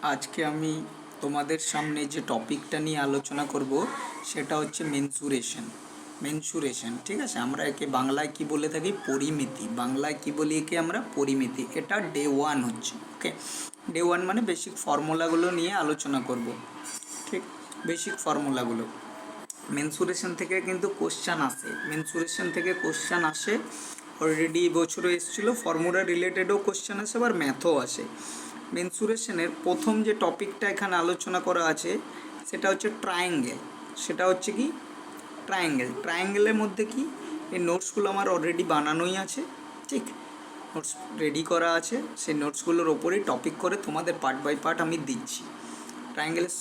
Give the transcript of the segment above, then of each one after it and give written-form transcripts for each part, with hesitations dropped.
আজকে আমি তোমাদের সামনে যে টপিকটা নিয়ে আলোচনা করব সেটা হচ্ছে মেনসুরেশন। ঠিক আছে, আমরা একে বাংলায় কি বলে থাকি? পরিমিতি। বাংলায় কি বলি একে আমরা? পরিমিতি। এটা ডে ওয়ান হচ্ছে। ওকে, ডে ওয়ান মানে বেসিক ফর্মুলাগুলো নিয়ে আলোচনা করব। ঠিক, বেসিক ফর্মুলাগুলো। মেনসুরেশন থেকে কিন্তু মেনসুরেশন থেকে কোশ্চান আসে। অলরেডি বছরও এসেছিলো, ফর্মুলা রিলেটেডও কোশ্চেন আসে, আবার ম্যাথও আসে। মেনসুরেশনের প্রথম যে টপিকটা এখানে আলোচনা করা আছে সেটা হচ্ছে ট্রায়াঙ্গেল। সেটা হচ্ছে কি? ট্রায়াঙ্গেলের মধ্যে কি, এই নোটসগুলো আমার অলরেডি বানানোই আছে। ঠিক, নোটস রেডি করা আছে, সেই নোটসগুলোর ওপরেই টপিক করে তোমাদের পার্ট বাই পার্ট আমি দিচ্ছি। ট্রায়াঙ্গেলের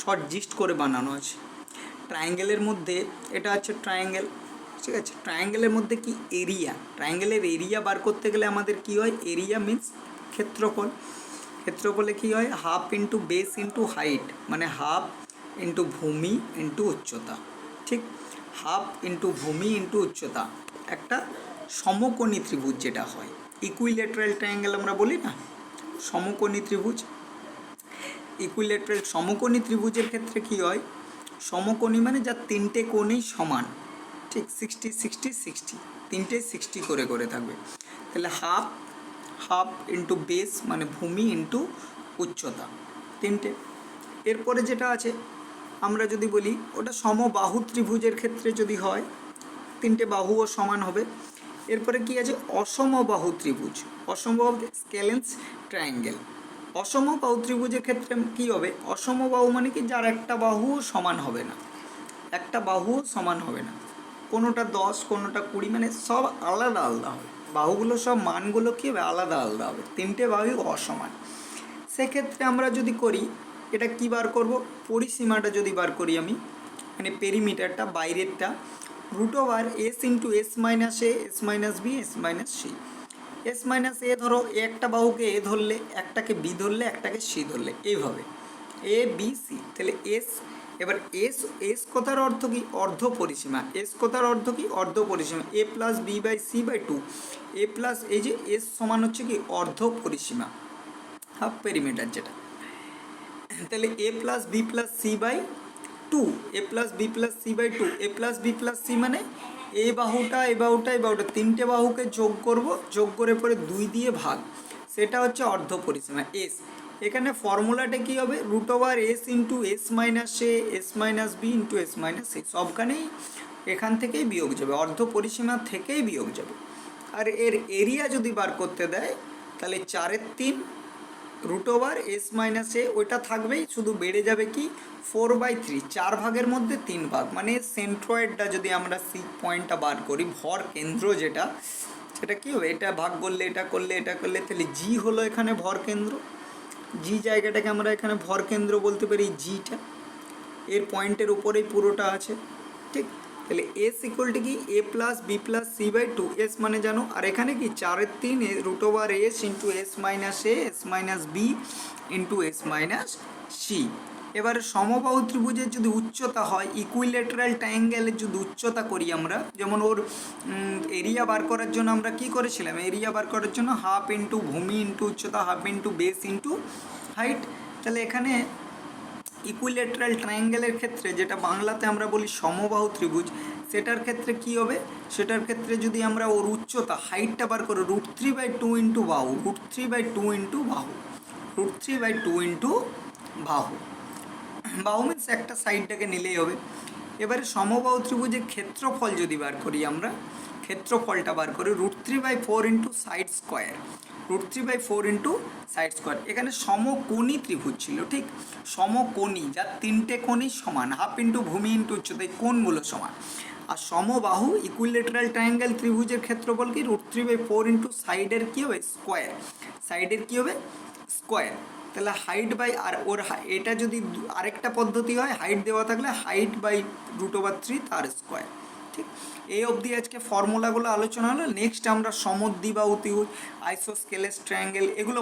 শর্ট জিস্ট করে বানানো আছে। ট্রায়াঙ্গেলের মধ্যে এটা হচ্ছে ট্রায়াঙ্গেল। ঠিক আছে, ট্রায়াঙ্গেলের মধ্যে কি? ট্রায়াঙ্গেলের এরিয়া বার করতে গেলে আমাদের কি হয়? এরিয়া মিন্স ক্ষেত্রফল। ক্ষেত্রফলে কি হয়? Half into base into height, মানে হাফ ইন্টু ভূমি ইন্টু উচ্চতা। ঠিক, হাফ ইন্টু ভূমি ইন্টু উচ্চতা। একটা সমকোণী ত্রিভুজ যেটা হয়, ইকুইলেটারাল ট্রায়াঙ্গেল আমরা বলি না, সমকোণী ত্রিভুজ। সমকোণী ত্রিভুজের ক্ষেত্রে কি হয়? সমকোণী মানে যার তিনটে কোণই সমান। ঠিক, 60-60-60, তিনটে 60 করে করে থাকবে। তাহলে হাফ ইন্টু বেস মানে ভূমি ইন্টু উচ্চতা, তিনটে। এরপরে যেটা আছে আমরা যদি বলি ওটা সমবাহু ত্রিভুজের ক্ষেত্রে যদি হয়, তিনটে বাহুও সমান হবে। এরপরে কি আছে? অসমবাহু ত্রিভুজ। অসমবাহু স্কেলেন্স ট্রায়াঙ্গেল। অসমবাহু ত্রিভুজের ক্ষেত্রে কি হবে? অসমবাহু মানে কি? যার একটা বাহুও সমান হবে না, একটা বাহুও সমান হবে না। কোনোটা 10, কোনোটা 20, মানে সব আলাদা আলাদা হবে। বাহুগুলো সব মানগুলো কী হবে? আলাদা আলাদা হবে, তিনটে বাহু অসমান। সেক্ষেত্রে আমরা যদি করি, এটা কি বার করব? পরিসীমাটা যদি বার করি আমি, মানে পেরিমিটারটা, বাইরেরটা, √(s × s - a s - b s - c). s - a ধরো, একটা বাহুকে এ ধরলে, একটাকে বি ধরলে, একটাকে সি ধরলে, এইভাবে এ বি সি। তাহলে এস, এবার এস কথার অর্থ কি? অর্ধ পরিসীমা। এস কথার অর্থ কি? অর্ধ পরিসীমা। a+b/c/2, এ প্লাস, এই যে এস সমান হচ্ছে কি? অর্ধ পরিসীমা, হাফ পেরিমিটার যেটা। তাহলে a+b+c/2, a+b+c/2, a+b+c মানে এই বাহুটা, এই বাহুটা, এই বাহুটা, তিনটে বাহুকে যোগ করব, যোগ করে পরে 2 দিয়ে ভাগ, সেটা হচ্ছে অর্ধ পরিসীমা এস। এখানে ফর্মুলাটা কী হবে? √(s × s - a s - b × s - c). সবখানেই এখান থেকেই বিয়োগ যাবে, অর্ধ পরিসীমা থেকেই বিয়োগ যাবে। আর এর এরিয়া যদি বার করতে দেয়, তাহলে 4/3 √(s - a), ওইটা থাকবেই, শুধু বেড়ে যাবে কি? 4/3, 4 ভাগের মধ্যে 3 ভাগ। মানে সেন্ট্রয়েডটা যদি আমরা সি পয়েন্টটা বার করি, ভর কেন্দ্র যেটা, সেটা কী হবে? এটা ভাগ করলে, এটা করলে, এটা করলে, তাহলে জি হলো এখানে ভর কেন্দ্র। জি জায়গাটাকে আমরা এখানে ভর কেন্দ্র বলতে পারি, জিটা এর পয়েন্টের উপরেই পুরোটা আছে। ঠিক, তাহলে এস ইকুয়াল টু কি? a+b+c/2, এস মানে জানো, আর এখানে কি? 4/3 √(s × s - a s - b × s - c). এবারে সমবাহু ত্রিভুজের যদি উচ্চতা হয়, ইকুইলেটারাল ট্রায়াঙ্গেলের যদি উচ্চতা করি আমরা, যেমন ওর এরিয়া বার করার জন্য আমরা কি করেছিলাম? এরিয়া বার করার জন্য হাফ ইন্টু ভূমি ইন্টু উচ্চতা, half into base into height. তাহলে এখানে ইকুইলেটারাল ট্রায়াঙ্গেলের ক্ষেত্রে, যেটা বাংলাতে আমরা বলি সমবাহু ত্রিভুজ, সেটার ক্ষেত্রে কি হবে? সেটার ক্ষেত্রে যদি আমরা ওর উচ্চতা, হাইটটা বার করি, √3/2 ইন্টু বাহু, √3/2 ইন্টু বাহু, √3/2 ইন্টু বাহু। বাহু মিন্স একটা সাইডটাকে নিলেই হবে। এবারে সমবাহু ত্রিভুজের ক্ষেত্রফল যদি বার করি আমরা, ক্ষেত্রফলটা বার করি √3/4 into side square, √3/4 into side square. এখানে সমকোণী ত্রিভুজ ছিল। ঠিক, সমকোণী, যার তিনটে কোণই সমান, হাফ ইন্টু ভূমি ইন্টু উচ্চতা, এই কোণগুলো সমান। আর সমবাহু ইকুইলেটারাল ট্রায়াঙ্গেল ত্রিভুজের ক্ষেত্রফল কি? √3/4 ইন্টু সাইডের কী হবে? স্কোয়ার। সাইডের কী হবে? স্কোয়ার। তাহলে হাইট বাই, আর ওর এটা যদি আরেকটা পদ্ধতি হয়, হাইট দেওয়া থাকলে হাইট বাই √3 তার স্কোয়ার। ঠিক, এই অবধি আজকে ফর্মুলাগুলো আলোচনা হলো। নেক্সট আমরা সমদ্বিবাহু ত্রিভুজ, আইসোস্কেলেস ট্রায়াঙ্গেল, এগুলো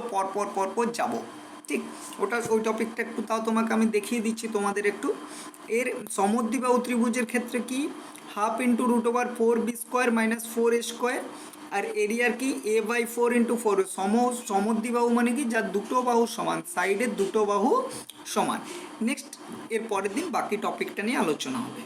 পরপর যাব। ঠিক, ওই টপিকটা একটু তাও তোমাকে আমি দেখিয়ে দিচ্ছি তোমাদের একটু। এর সমদ্বিবাহু ত্রিভুজের ক্ষেত্রে কি? হাফ ইন্টু √4b² - 4a², আর এরিয়ার কি A/4 × 4 সমদ্বিবাহু মানে কি যার দুটো বাহু সমান, সাইডের দুটো বাহু সমান। নেক্সট এর পরের দিন বাকি টপিকটা নিয়ে আলোচনা হবে।